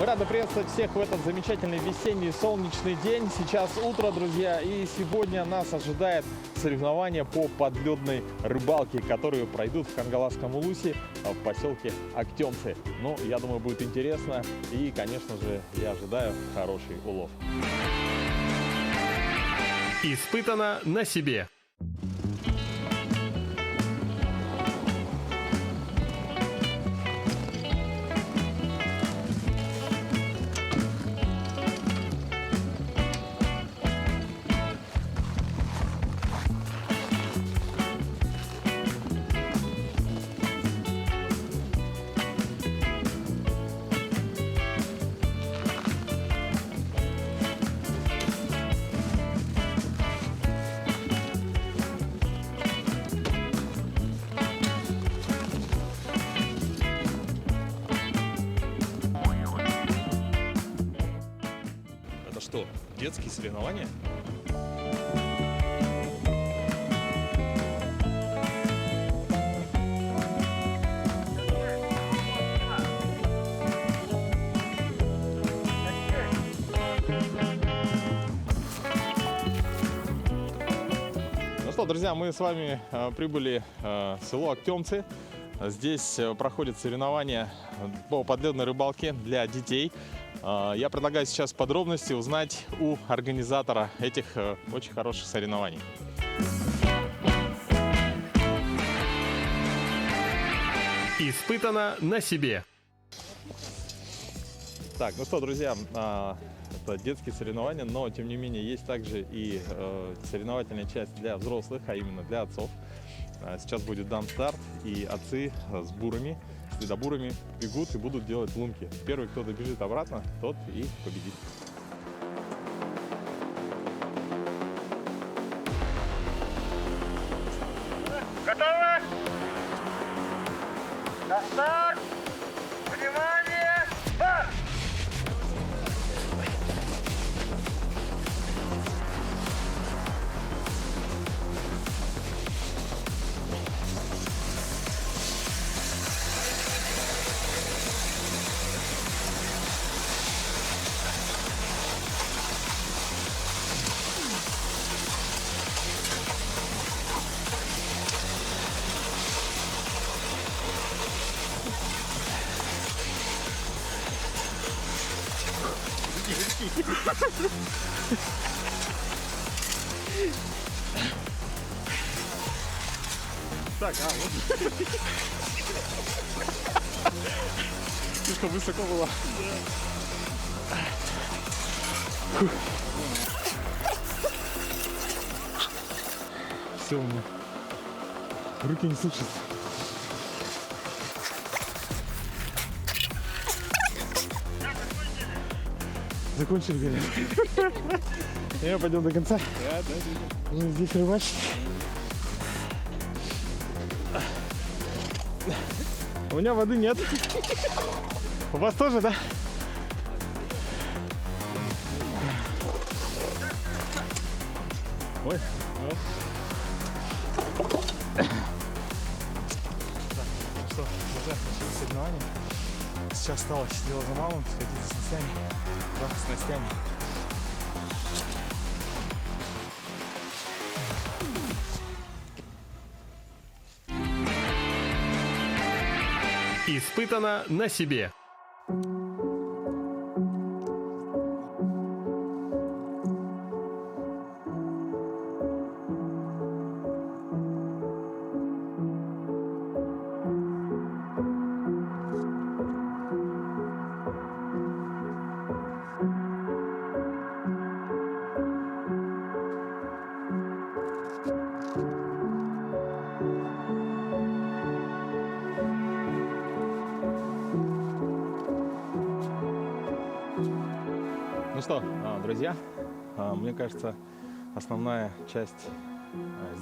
рады приветствовать всех в этот замечательный весенний солнечный день. Сейчас утро, друзья, и сегодня нас ожидает соревнования по подледной рыбалке, которые пройдут в Хангаласском Улусе в поселке Актемцы. Ну, я думаю, будет интересно и, конечно же, я ожидаю хороший улов. Испытано на себе. Это что, детские соревнования? Ну что, друзья, мы с вами прибыли в село Актемцы. Здесь проходят соревнования по подледной рыбалке для детей. Я предлагаю сейчас подробности узнать у организатора этих очень хороших соревнований. Испытано на себе. Так, ну что, друзья, это детские соревнования, но тем не менее есть также и соревновательная часть для взрослых, а именно для отцов. Сейчас будет дан старт, и отцы с бурами, с ледобурами бегут и будут делать лунки. Первый, кто добежит обратно, тот и победит. Готовы? На старт! Внимание! Старт! Так, вот. Слишком высоко было. Все, у меня руки не слушаются. Закончили, говорят. Я пойдем до конца. Ну, здесь рыбачить. У меня воды нет. У вас тоже, да? Ой. Вот. Так, ну что, уже начались соревнования. Сейчас осталось дело за малым, сходить за снастями. Да, снастями. Испытано на себе. Ну что, друзья, мне кажется, основная часть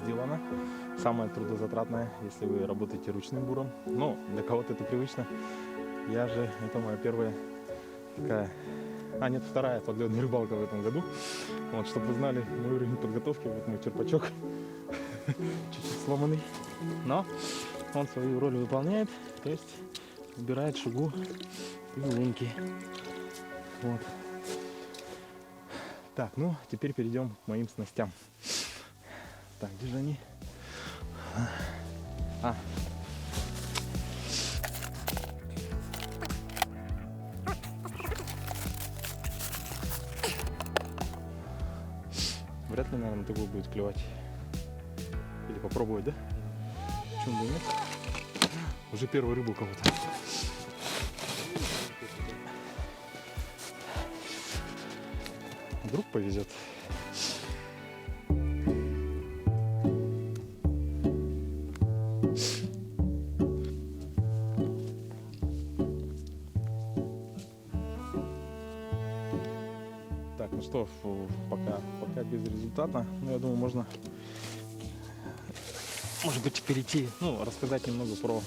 сделана. Самая трудозатратная, если вы работаете ручным буром. Ну, для кого-то это привычно. Я же, это моя первая такая, нет, вторая подледная рыбалка в этом году. Вот, чтобы вы знали мой уровень подготовки, вот мой черпачок. Чуть-чуть сломанный. Но он свою роль выполняет, то есть убирает шугу и лунки. Вот. Так, ну теперь перейдем к моим снастям. Так, где же они? А. Вряд ли, наверное, такой будет клевать. Или попробовать, да? Почему бы и нет? Уже первую рыбу у кого-то. Вдруг повезет. Так, ну что, пока безрезультатно. Но я думаю, можно, может быть, перейти, ну, рассказать немного про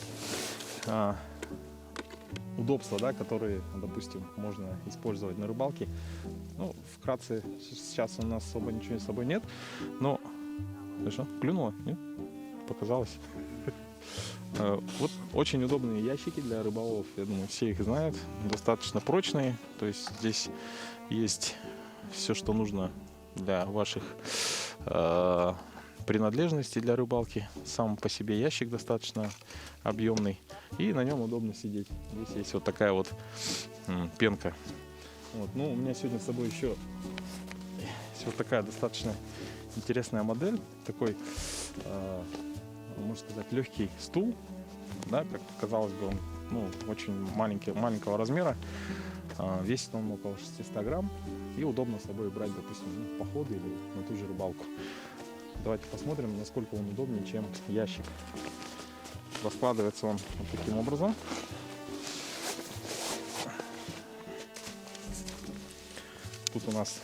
удобства, да, которые, допустим, можно использовать на рыбалке. Ну, вкратце, сейчас у нас особо ничего с собой нет, но... Ты что, клюнуло? Нет? Показалось. Вот очень удобные ящики для рыболовов, я думаю, все их знают, достаточно прочные, то есть здесь есть все, что нужно для ваших принадлежностей для рыбалки. Сам по себе ящик достаточно объемный, и на нем удобно сидеть. Здесь есть вот такая вот пенка. Вот. Ну, у меня сегодня с собой еще есть вот такая достаточно интересная модель, такой, можно сказать, легкий стул, да, как казалось бы, он, ну, очень маленького размера, весит он около 600 грамм, и удобно с собой брать, допустим, в походы или на ту же рыбалку. Давайте посмотрим, насколько он удобнее, чем ящик. Раскладывается он вот таким образом. Тут у нас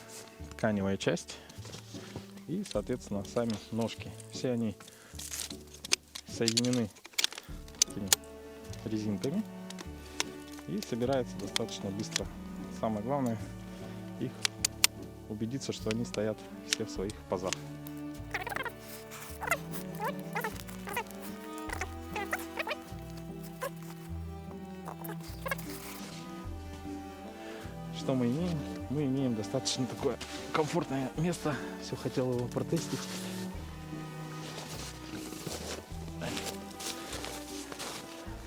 тканевая часть и, соответственно, сами ножки. Все они соединены такими резинками и собирается достаточно быстро. Самое главное их убедиться, что они стоят все в своих пазах. Что мы имеем? Мы имеем достаточно такое комфортное место. Все хотел его протестить.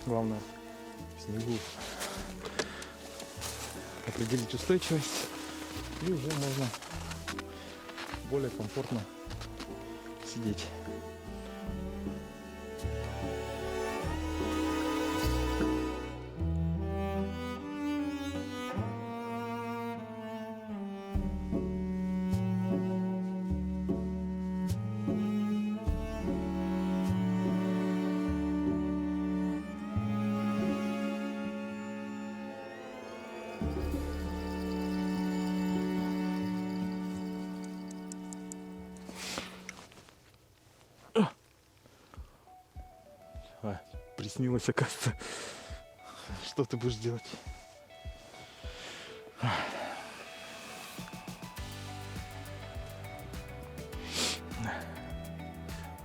Главное в снегу определить устойчивость, и уже можно более комфортно сидеть. Приснилось, оказывается. Что ты будешь делать?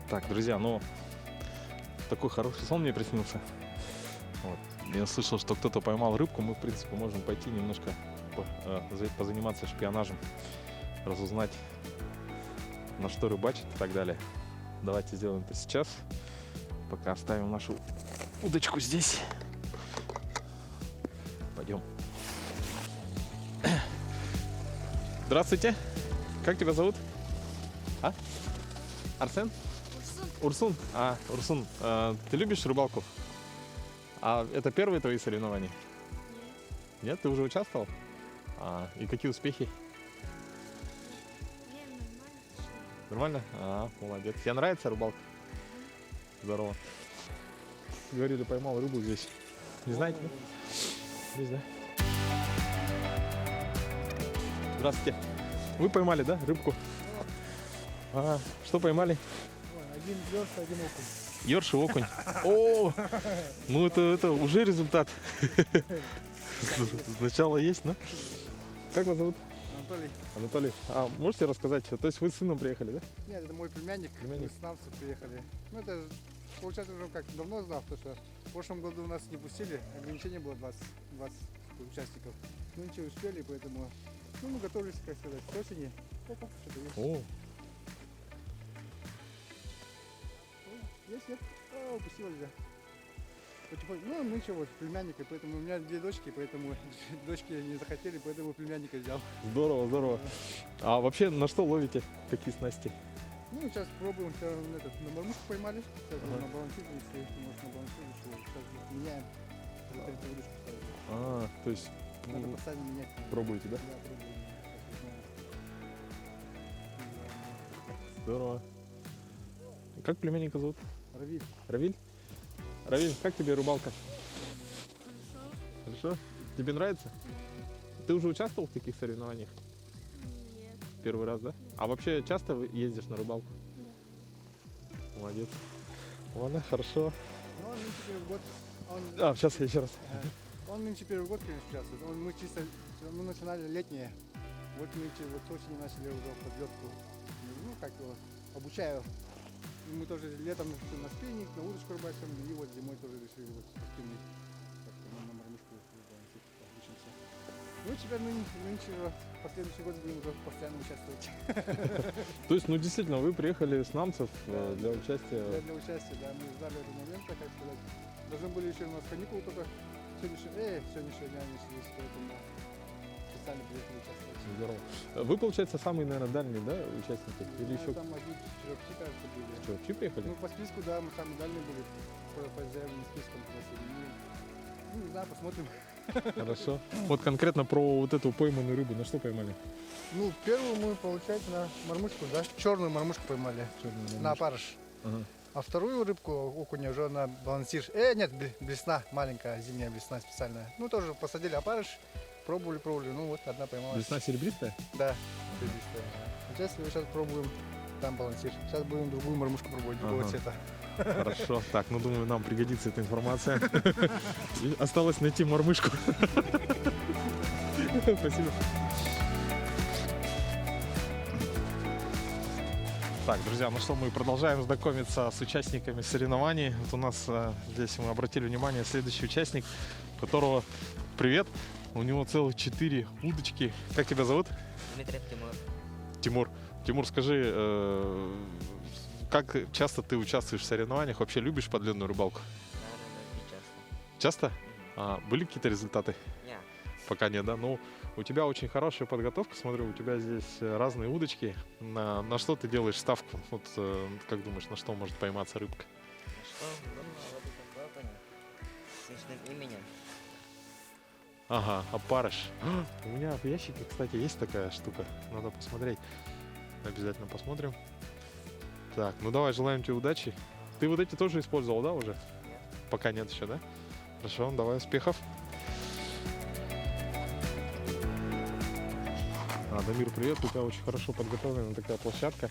Так, друзья, ну такой хороший сон мне приснился. Вот. Я слышал, что кто-то поймал рыбку. Мы, в принципе, можем пойти немножко позаниматься шпионажем, разузнать, на что рыбачить и так далее. Давайте сделаем это сейчас. Пока оставим нашу удочку здесь. Пойдем. Здравствуйте. Как тебя зовут? А? Арсен? Урсун. Урсун, ты любишь рыбалку? А это первые твои соревнования? Нет, ты уже участвовал? И какие успехи? Нормально? Молодец. Тебе нравится рыбалка? Здорово. Говорили, поймал рыбу здесь. Не знаете? Да? Здесь, да? Здравствуйте. Вы поймали, да, рыбку? Что поймали? Один ёрш, один окунь. Ёрш и окунь. О, ну это уже результат. Сначала есть, да? Как вас зовут? Анатолий. Анатолий. Можете рассказать? То есть вы с сыном приехали, да? Нет, это мой племянник. Племянник. Мы с Намса приехали. Ну это получается уже как давно знал, потому что в прошлом году нас не пустили, ограничение было 20 участников. Ну ничего, успели, поэтому ну, мы готовились, как сказать, к осени. Оп, что-то есть. О, Есть, нет? А, упустилась, да. Потихоньку. Ну, мы ничего, племянника, поэтому у меня 2 дочки, поэтому дочки не захотели, поэтому племянника взял. здорово, здорово. А вообще на что ловите? Какие снасти? Ну, сейчас пробуем, на мормушку поймали. Сейчас Ага. на балансир, если может на балансир решил. Сейчас меняем. Третью удочку ставим. А, то есть Надо постоянно менять. пробуете, да? Да, пробуем. Здорово. Как племянника зовут? Равиль. Равиль? Равиль, как тебе рыбалка? Хорошо. Тебе нравится? Ты уже участвовал в таких соревнованиях? Нет. Первый раз, да? А вообще часто ездишь на рыбалку? Молодец. Ладно, хорошо. Ну, он нынче первый год. Он, Сейчас я еще раз. он нынче первый год, конечно, участвует. Мы чисто, мы начинали летнее. Вот нынче, вот с осени начали уже подлетку. Ну, как его, обучаю. И мы тоже летом на спиннинг, на удочку рыбачим, и вот зимой тоже решили вот спиннинг. Так что мы на мормышку балансировать учимся. Ну, теперь нынче, последующий год будем уже постоянно участвовать. То есть, ну действительно, вы приехали с намцев для участия. Для участия, да, мы ждали этого момента, как сказать. Должны были еще у нас каникулы только сегодняшний день начались, поэтому специально приехали участвовать. Здорово. Вы, получается, самые, наверное, дальние, да, участники? Или еще Там один черепчи, кажется, были. Чувачи приехали? Ну, по списку, да, мы самые дальние были по заявленным спискам. Ну, не знаю, посмотрим. Хорошо. Вот конкретно про вот эту пойманную рыбу, на что поймали? Ну, первую мы, получается, на мормышку, да, черную мормышку поймали, на опарыш. Ага. А вторую рыбку, окуня, уже на балансир. Нет, блесна, маленькая, зимняя блесна специальная. Ну, тоже посадили опарыш, пробовали, ну вот, одна поймалась. Весна серебристая? Да, серебристая. Сейчас пробуем там балансир. Сейчас будем другую мормышку пробовать, другого Ага. цвета. Хорошо. Так, ну думаю, нам пригодится эта информация. И осталось найти мормышку. Спасибо. Так, друзья, ну что, мы продолжаем знакомиться с участниками соревнований. Вот у нас здесь мы обратили внимание следующий участник, которого привет. У него целых 4 удочки. Как тебя зовут? Дмитриев Тимур. Тимур. Тимур, скажи, как часто ты участвуешь в соревнованиях? Вообще любишь подледную рыбалку? Наверное, не часто. Часто? А были какие-то результаты? Не. Пока нет, да? Ну, у тебя очень хорошая подготовка. Смотрю, у тебя здесь разные удочки. На что ты делаешь ставку? Вот как думаешь, на что может пойматься рыбка? Ну что, думаю, вот это плавание с личным именем. Ага, опарыш. У меня в ящике, кстати, есть такая штука. Надо посмотреть. Обязательно посмотрим. Так, ну давай, желаем тебе удачи. Ты вот эти тоже использовал, да, уже? Нет. Пока нет еще, да? Хорошо, давай, успехов. Дамир, привет, у тебя очень хорошо подготовлена такая площадка.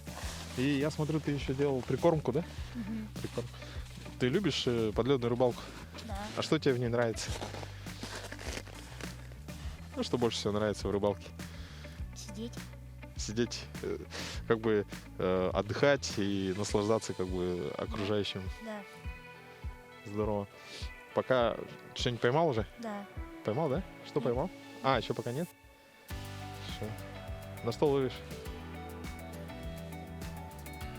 И я смотрю, ты еще делал прикормку, да? Прикорм. Ты любишь подледную рыбалку? Да. А что тебе в ней нравится? Ну, что больше всего нравится в рыбалке? Сидеть. Сидеть, как бы отдыхать и наслаждаться как бы окружающим. Да. Здорово. Пока что-нибудь поймал уже? Да. Поймал, да? Что Нет. поймал? А, еще пока нет? Хорошо. На что ловишь?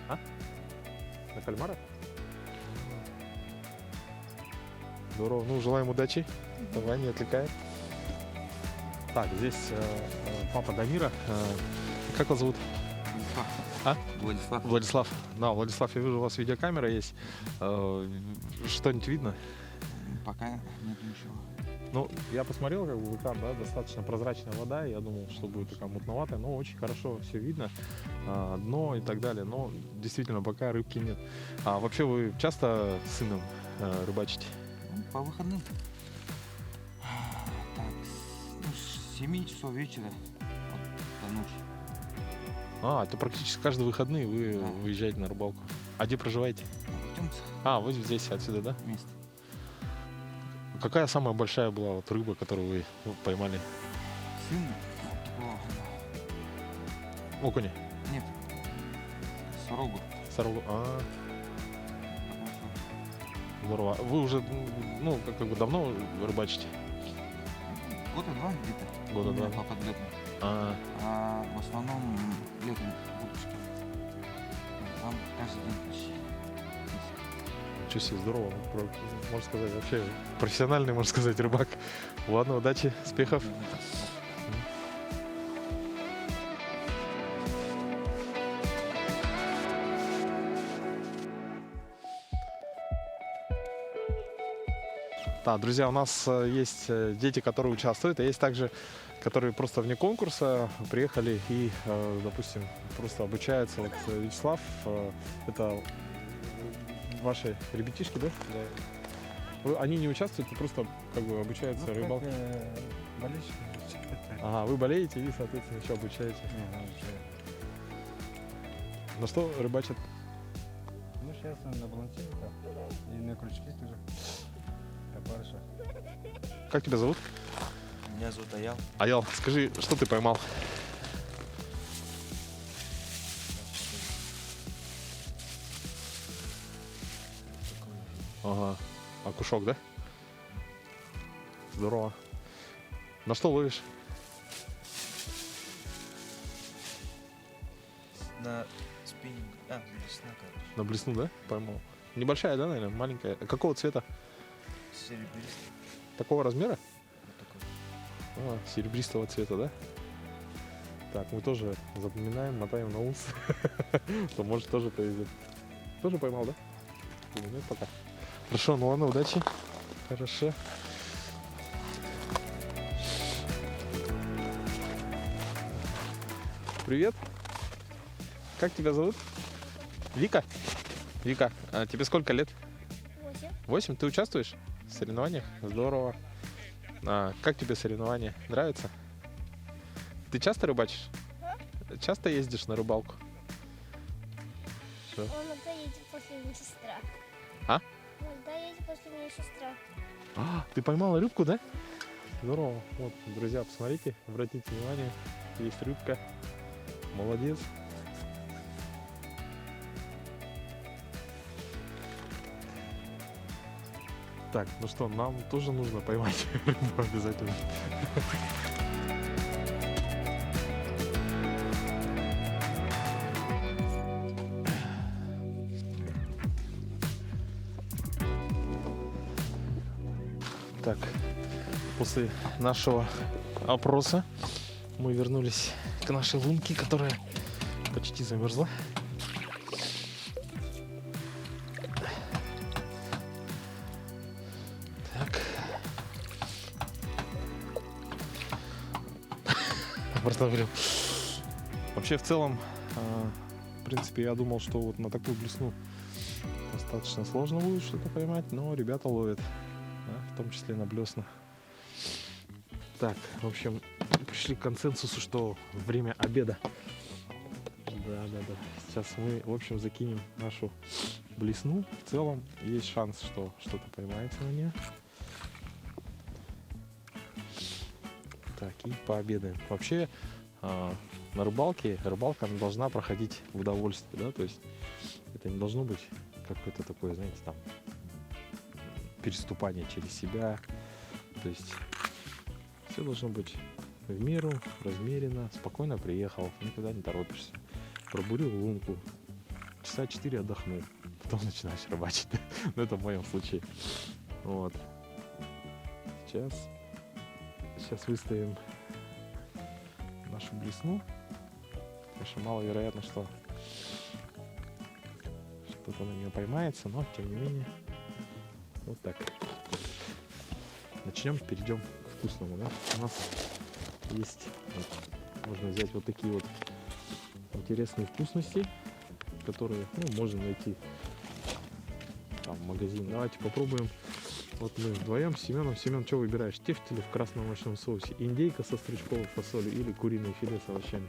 А? На кальмара? Здорово. Ну, желаем удачи. Давай, не отвлекай. Так, здесь папа Дамира. Как вас зовут? А? Владислав. Владислав. Да, Владислав, я вижу, у вас видеокамера есть. Что-нибудь видно? Пока нет ничего. Ну, я посмотрел, как бы в экран, да, достаточно прозрачная вода. Я думал, что будет такая мутноватая, но очень хорошо все видно. Дно и так далее. Но действительно, пока рыбки нет. А вообще вы часто с сыном рыбачите? По выходным. Так, с 7 часов вечера вот, до ночи. А, это практически каждые выходные вы Да. выезжаете на рыбалку. А где проживаете? Артемцев А, вы здесь, отсюда, да? вместе. Какая самая большая была вот рыба, которую вы поймали? Сын вот такого, Окуня? нет, сорогу. Сорогу? А, здорово. Вы уже, ну, как бы давно рыбачите? года два где-то. Года Именно два. По подлетным. А, А в основном летом удочки. Там каждый день почти. ничего себе, здорово. Можно сказать, вообще профессиональный, можно сказать, рыбак. Ладно, удачи, успехов. Да, друзья, у нас есть дети, которые участвуют, а есть также, которые просто вне конкурса приехали и, допустим, просто обучаются. Вот Вячеслав, это ваши ребятишки, да? Они не участвуют, просто как бы обучаются рыбалке. Болельщики. Ага, вы болеете и, соответственно, еще обучаете. На что рыбачат? Ну, сейчас на балансире и на крючки тоже. Опарыша. Как тебя зовут? Меня зовут Аял. Аял, скажи, что ты поймал? Ага, окушок, да? Здорово. На что ловишь? На спиннинг. Блесна, короче. На блесну, да? Поймал. Небольшая, да, наверное? Маленькая. Какого цвета? Серебристый. Такого размера? Вот такой. Серебристого цвета, да? Так, мы тоже запоминаем, мотаем на ус. То может тоже повезет. Тоже поймал, да? Или нет пока? Хорошо, ну ладно, удачи. Хорошо. Привет. Как тебя зовут? Вика? Вика, а тебе сколько лет? 8. 8? Ты участвуешь в соревнованиях? Здорово. Как тебе соревнования? Нравится? Ты часто рыбачишь? Часто ездишь на рыбалку? Он иногда едет после меня сестра. А? Иногда едет после меня сестра. Ты поймала рыбку, да? Здорово. Вот, друзья, посмотрите, обратите внимание, есть рыбка. Молодец. Так, ну что, нам тоже нужно поймать рыбу обязательно. Так, после нашего опроса мы вернулись к нашей лунке, которая почти замерзла. Так. Просто говорю. Вообще, в целом, в принципе, я думал, что вот на такую блесну достаточно сложно будет что-то поймать, но ребята ловят, да, в том числе на блесна. Так, в общем, пришли к консенсусу, что время обеда. Да. Сейчас мы, в общем, закинем нашу блесну. В целом есть шанс, что что-то поймается на нее. Так, и пообедаем. Вообще, на рыбалке, рыбалка она должна проходить в удовольствие, да, то есть это не должно быть какое-то такое, знаете, там, переступание через себя. То есть все должно быть в меру, размеренно, спокойно приехал, никуда не торопишься. Пробурил лунку, часа 4 отдохнул, потом начинаешь рыбачить. Ну, это в моем случае. Вот. Сейчас выставим нашу блесну. Конечно, маловероятно, что что-то на нее поймается, но тем не менее вот так. Перейдем к вкусному, да? У нас есть, вот, можно взять вот такие вот интересные вкусности, которые, можно найти там в магазине. Давайте попробуем. Вот мы вдвоем с Семеном. Семен, что выбираешь? Тефтели в красном овощном соусе, индейка со стручковой фасолью или куриное филе с овощами?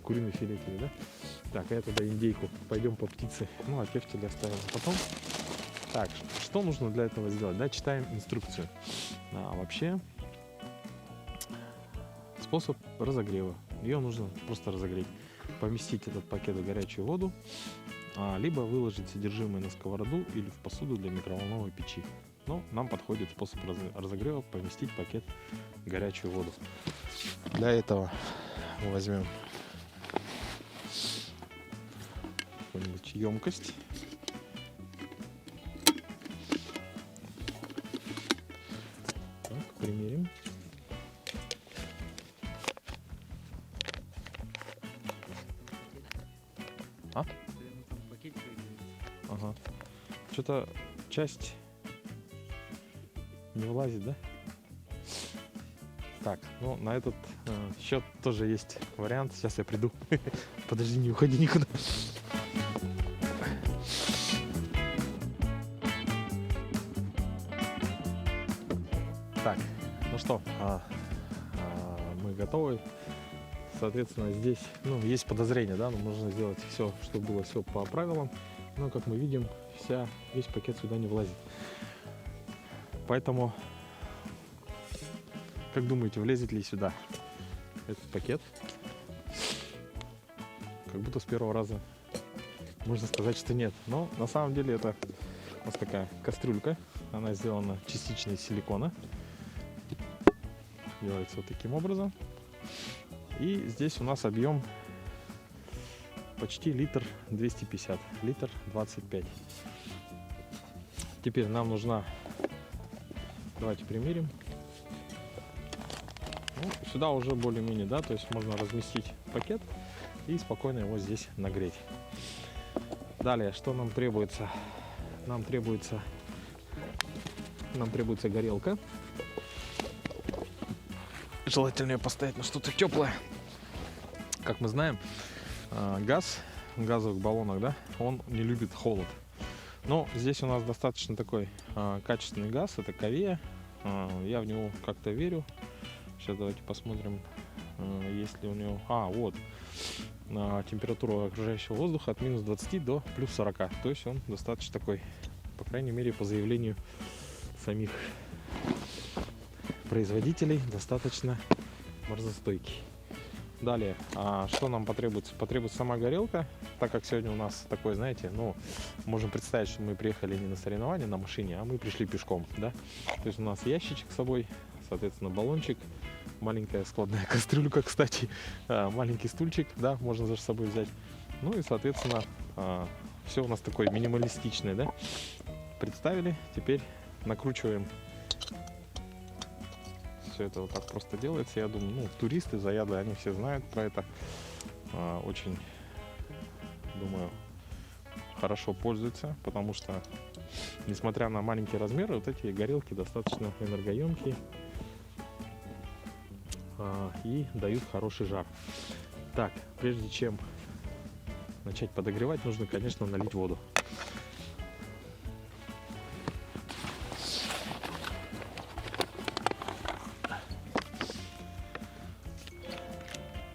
Куриное филе тебе, да? Так, а я тогда индейку. Пойдем по птице. Ну, а тефтели оставим потом. Так, что нужно для этого сделать? Да, читаем инструкцию. Вообще, способ разогрева. Ее нужно просто разогреть. Поместить этот пакет в горячую воду, либо выложить содержимое на сковороду или в посуду для микроволновой печи. Но нам подходит способ разогрева поместить пакет в горячую воду. Для этого мы возьмем какую-нибудь емкость. Так, примерим. А? Ага. Что-то часть не вылазит, да? Так, ну на этот счет тоже есть вариант. Сейчас я приду. Подожди, не уходи никуда. Так, ну что, мы готовы. Соответственно, здесь, ну, есть подозрение, да, но можно сделать все, чтобы было все по правилам. Но, как мы видим, весь пакет сюда не влазит. Поэтому, как думаете, влезет ли сюда этот пакет? Как будто с первого раза можно сказать, что нет. Но на самом деле это у нас такая кастрюлька. Она сделана частично из силикона. Делается вот таким образом. И здесь у нас объем почти литр 250, литр 25. Теперь нам нужна, давайте примерим. Ну, сюда уже более-менее, да, то есть можно разместить пакет и спокойно его здесь нагреть. Далее, что нам требуется? Нам требуется горелка. Желательно ее поставить на что-то теплое. Как мы знаем, газ в газовых баллонах, да, он не любит холод. Но здесь у нас достаточно такой качественный газ, это Ковея. Я в него как-то верю. Сейчас давайте посмотрим, есть ли у него... вот. Температура окружающего воздуха от минус 20 до плюс 40. То есть он достаточно такой, по крайней мере, по заявлению самих производителей, достаточно морозостойкий. Далее, что нам потребуется? Потребуется сама горелка, так как сегодня у нас такой, знаете, ну, можем представить, что мы приехали не на соревнования на машине, а мы пришли пешком, да? То есть у нас ящичек с собой, соответственно, баллончик, маленькая складная кастрюлька, кстати, маленький стульчик, да, можно за собой взять. Ну и, соответственно, все у нас такое минималистичное, да? Представили, теперь накручиваем. Все это вот так просто делается. Я думаю, ну, туристы, заядлые, они все знают про это. Очень, думаю, хорошо пользуются, потому что, несмотря на маленькие размеры, вот эти горелки достаточно энергоемкие и дают хороший жар. Так, прежде чем начать подогревать, нужно, конечно, налить воду.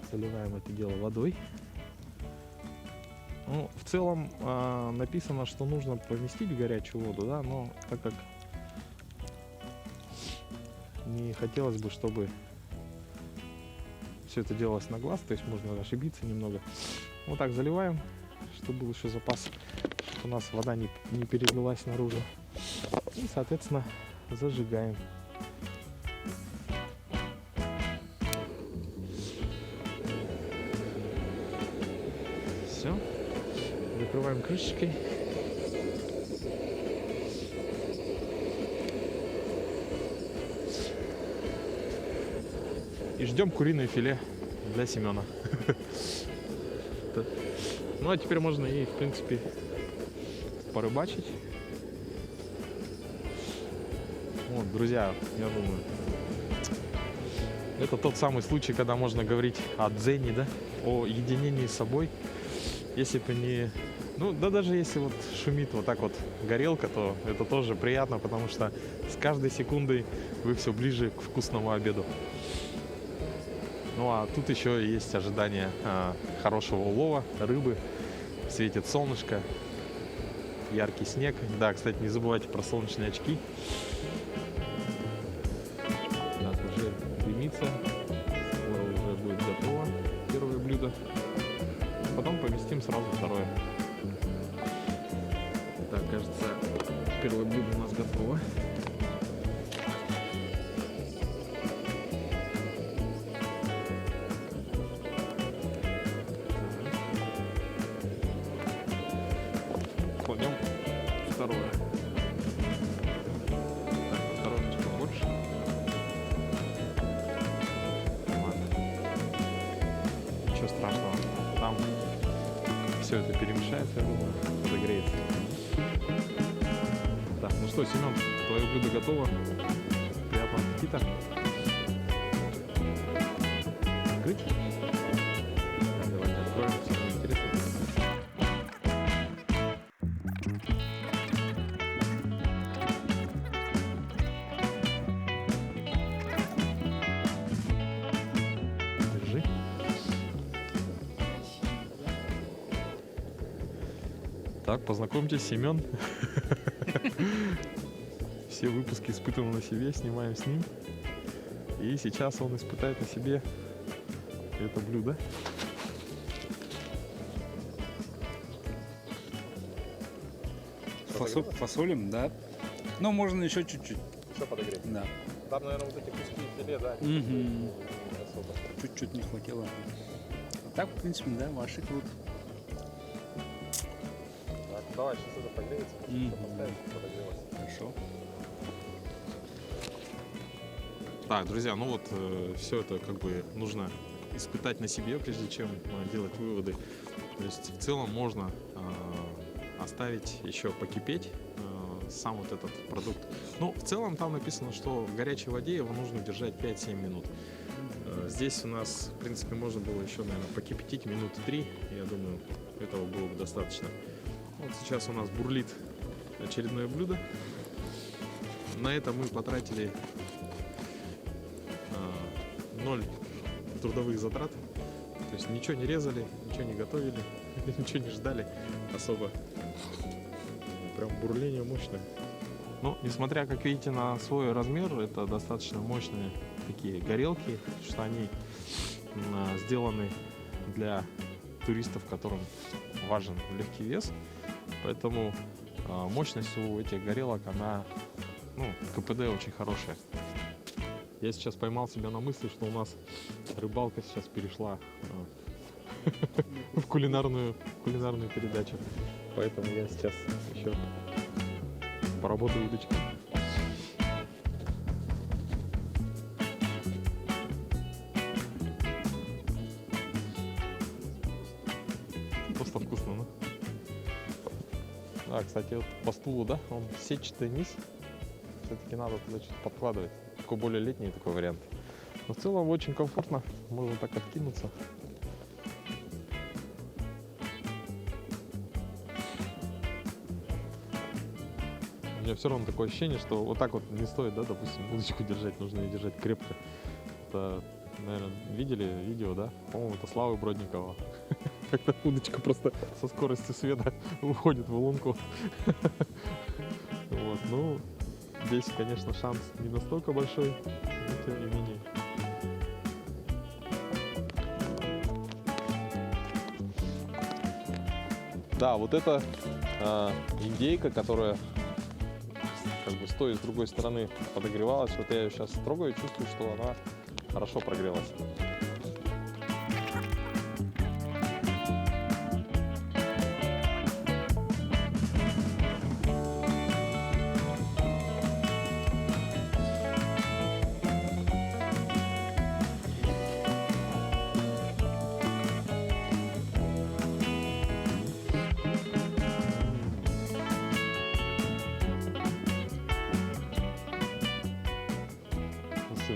Заливаем это дело водой. Ну, в целом написано, что нужно поместить в горячую воду, да, но так как не хотелось бы, чтобы все это делалось на глаз, то есть можно ошибиться немного. Вот так заливаем, чтобы был еще запас, чтобы у нас вода не перелилась наружу. И, соответственно, зажигаем. Все. Закрываем крышечкой. И ждем куриное филе для Семена. Ну а теперь можно и, в принципе, порыбачить. Вот, друзья, я думаю, это тот самый случай, когда можно говорить о дзене, да, о единении с собой. Если бы не... Ну, да даже если вот шумит вот так вот горелка, то это тоже приятно, потому что с каждой секундой вы все ближе к вкусному обеду. Ну, а тут еще есть ожидание хорошего улова, рыбы, светит солнышко, яркий снег. Да, кстати, не забывайте про солнечные очки. Так, уже дымится, скоро уже будет готово первое блюдо. Потом поместим сразу второе. Так, кажется, первое блюдо у нас готово. все это перемешается, я думаю, подогреется. Так, ну что, Семен, твое блюдо готово. Приятного аппетита. Открыть? Давайте откроем, самое интересное. Держи. Так, познакомьтесь, Семен. Все выпуски испытываем на себе, снимаем с ним. И сейчас он испытает на себе это блюдо. Фасолем, да. Ну, можно еще чуть-чуть. Еще подогреть. Да. Там, наверное, вот эти куски филе, да? Мгм. Чуть-чуть не хватило. А так, в принципе, да, ваши круто. Так, давай, сейчас это погреется. Мгм. Поставим, чтобы подогрелось. Хорошо. Так, друзья, ну вот все это как бы нужно испытать на себе, прежде чем делать выводы. То есть в целом можно оставить еще покипеть сам вот этот продукт. Ну, в целом там написано, что в горячей воде его нужно держать 5-7 минут. Здесь у нас, в принципе, можно было еще, наверное, покипятить минуты 3. Я думаю, этого было бы достаточно. Вот сейчас у нас бурлит очередное блюдо. На это мы потратили 0 трудовых затрат. То есть ничего не резали, ничего не готовили, ничего не ждали особо. Прям бурление мощное. Но, несмотря, как видите, на свой размер, это достаточно мощные такие горелки, что они сделаны для туристов, которым важен легкий вес. Поэтому мощность у этих горелок, она, ну, КПД очень хорошая. Я сейчас поймал себя на мысли, что у нас рыбалка сейчас перешла в кулинарную передачу. Поэтому я сейчас еще поработаю удочкой. Просто вкусно, ну. А, кстати, вот по стулу, да, он сетчатый низ. Все-таки надо туда что-то подкладывать. Такой более летний такой вариант. Но в целом очень комфортно. Можно так откинуться. У меня все равно такое ощущение, что вот так вот не стоит, да, допустим, удочку держать. Нужно ее держать крепко. Это, наверное, видели видео, да? По-моему, это Славы Бродникова. Когда удочка просто со скоростью света уходит в лунку. Вот, ну... Здесь, конечно, шанс не настолько большой, но тем не менее. Да, вот эта индейка, которая как бы с той и с другой стороны подогревалась. Вот я ее сейчас трогаю и чувствую, что она хорошо прогрелась.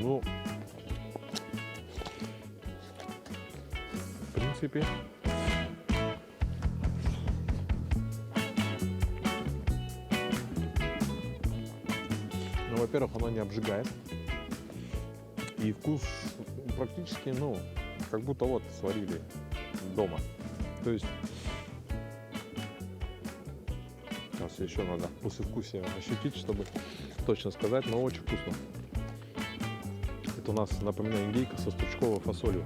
Ну, в принципе, ну, во-первых, оно не обжигает, и вкус практически, ну, как будто вот сварили дома. То есть сейчас еще надо послевкусие ощутить, чтобы точно сказать, но очень вкусно. Это у нас, напоминаю, индейка со стручковой фасолью.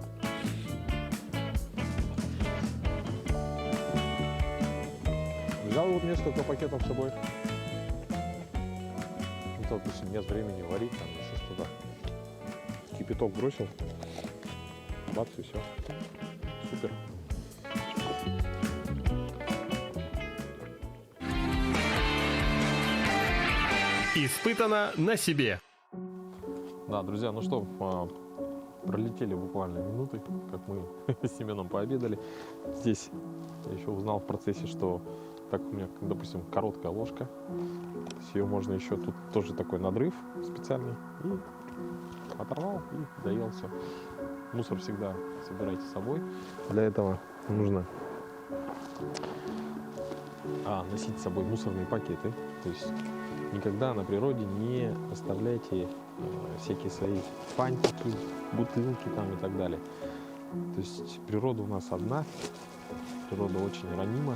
Взял вот несколько пакетов с собой. Ну, допустим, нет времени варить, там еще что-то. Кипяток бросил. Бац, и все. Супер. Испытано на себе. Да, друзья, ну что, Пролетели буквально минуты, как мы с Семеном пообедали. Здесь я еще узнал в процессе, что так у меня, допустим, короткая ложка. То есть ее можно еще, тут тоже такой надрыв специальный. И оторвал и доел все. Мусор всегда собирайте с собой. Для этого нужно носить с собой мусорные пакеты. То есть никогда на природе не оставляйте всякие свои фантики, бутылки там и так далее. То есть природа у нас одна, природа очень ранима.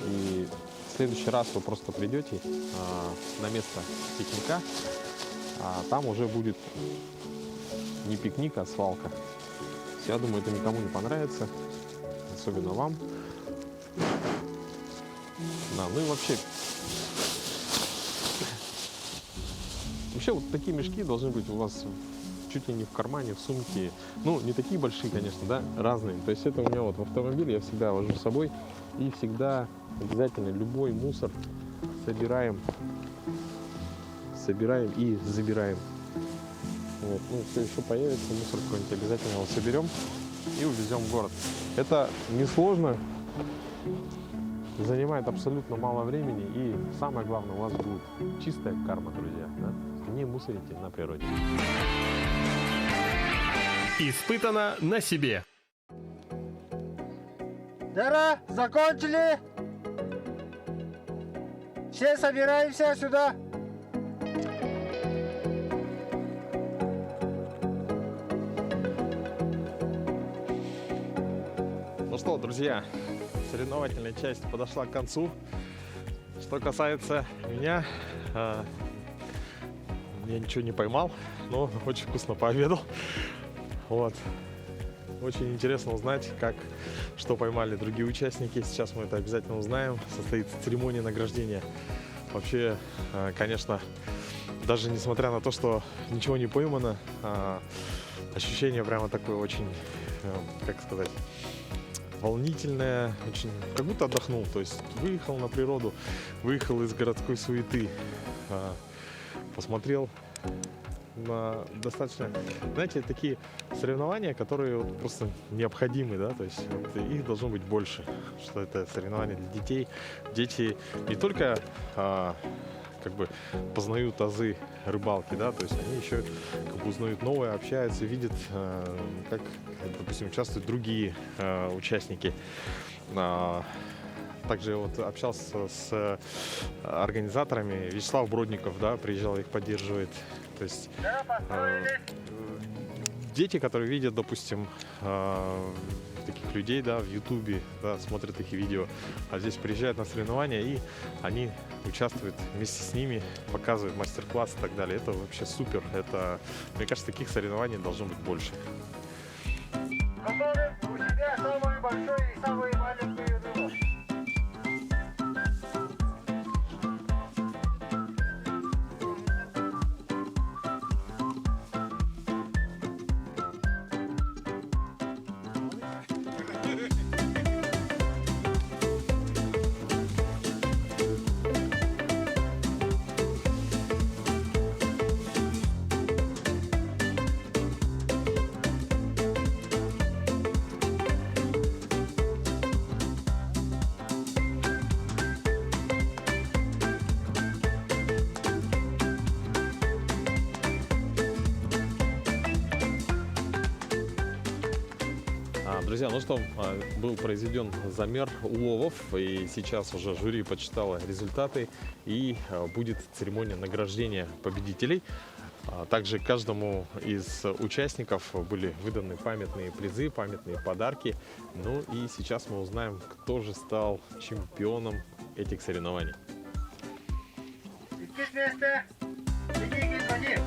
И в следующий раз вы просто придете на место пикника, а там уже будет не пикник, а свалка. Я думаю, это никому не понравится, особенно вам. Да, ну и вообще вот такие мешки должны быть у вас чуть ли не в кармане, в сумке. Ну, не такие большие, конечно, да, разные. То есть это у меня вот в автомобиле я всегда вожу с собой. И всегда обязательно любой мусор собираем и забираем. Вот. Ну, если еще появится мусор какой-нибудь, обязательно его соберем и увезем в город. Это несложно, занимает абсолютно мало времени, и самое главное, у вас будет чистая карма, друзья. Да? Не мусорите на природе. Испытано на себе. Дара, закончили. Все собираемся сюда. Ну что, друзья, соревновательная часть подошла к концу. Что касается меня, я ничего не поймал, но очень вкусно пообедал. Вот. Очень интересно узнать, что поймали другие участники. Сейчас мы это обязательно узнаем. Состоится церемония награждения. Вообще, конечно, даже несмотря на то, что ничего не поймано, ощущение прямо такое очень, как сказать, волнительное, очень, как будто отдохнул. То есть выехал на природу, выехал из городской суеты, посмотрел на достаточно, знаете, такие соревнования, которые вот просто необходимы, да, то есть вот их должно быть больше, что это соревнования для детей. Дети не только как бы познают азы рыбалки, да, то есть они еще как бы узнают новое, общаются, видят, как, допустим, участвуют другие участники. Также вот общался с организаторами. Вячеслав Бродников, да, приезжал, их поддерживает. То есть дети, которые видят, допустим, таких людей, да, в Ютубе, да, смотрят их видео, а здесь приезжают на соревнования, и они участвуют вместе с ними, показывают мастер-класс и так далее. Это вообще супер. Это, мне кажется, таких соревнований должно быть больше. Готовы? У себя самый большой и самый маленький рыбок. Друзья, ну что, был произведен замер уловов, и сейчас уже жюри почитало результаты, и будет церемония награждения победителей. Также каждому из участников были выданы памятные призы, памятные подарки. Ну и сейчас мы узнаем, кто же стал чемпионом этих соревнований. Идти с места. Иди, ходи.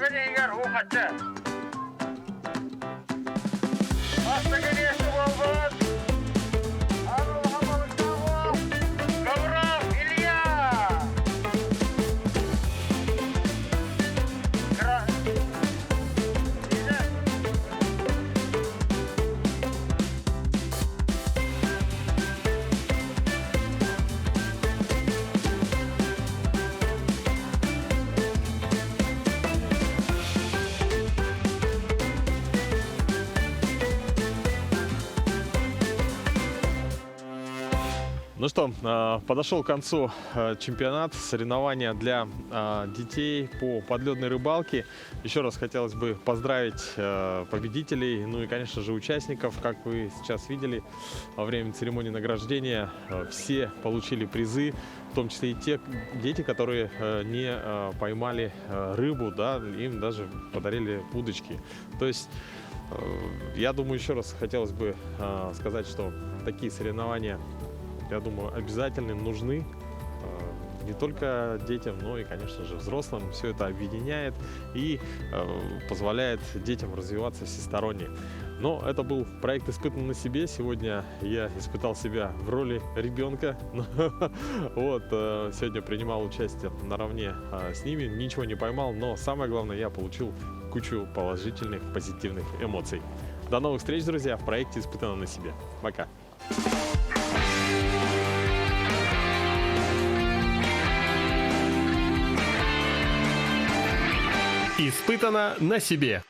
Астыгыне егер ухатчы. Астыгыне şu болбон. Арулға болыштағы. Гавров Илья. Ну что, подошел к концу чемпионат, соревнования для детей по подледной рыбалке. Еще раз хотелось бы поздравить победителей, ну и, конечно же, участников. Как вы сейчас видели, во время церемонии награждения все получили призы, в том числе и те дети, которые не поймали рыбу, да, им даже подарили удочки. То есть, я думаю, еще раз хотелось бы сказать, что такие соревнования, я думаю, обязательно нужны не только детям, но и, конечно же, взрослым. Все это объединяет и позволяет детям развиваться всесторонне. Но это был проект «Испытан на себе». Сегодня я испытал себя в роли ребенка. Вот, сегодня принимал участие наравне с ними. Ничего не поймал, но самое главное, я получил кучу положительных, позитивных эмоций. До новых встреч, друзья, в проекте «Испытано на себе». Пока. Испытано на себе.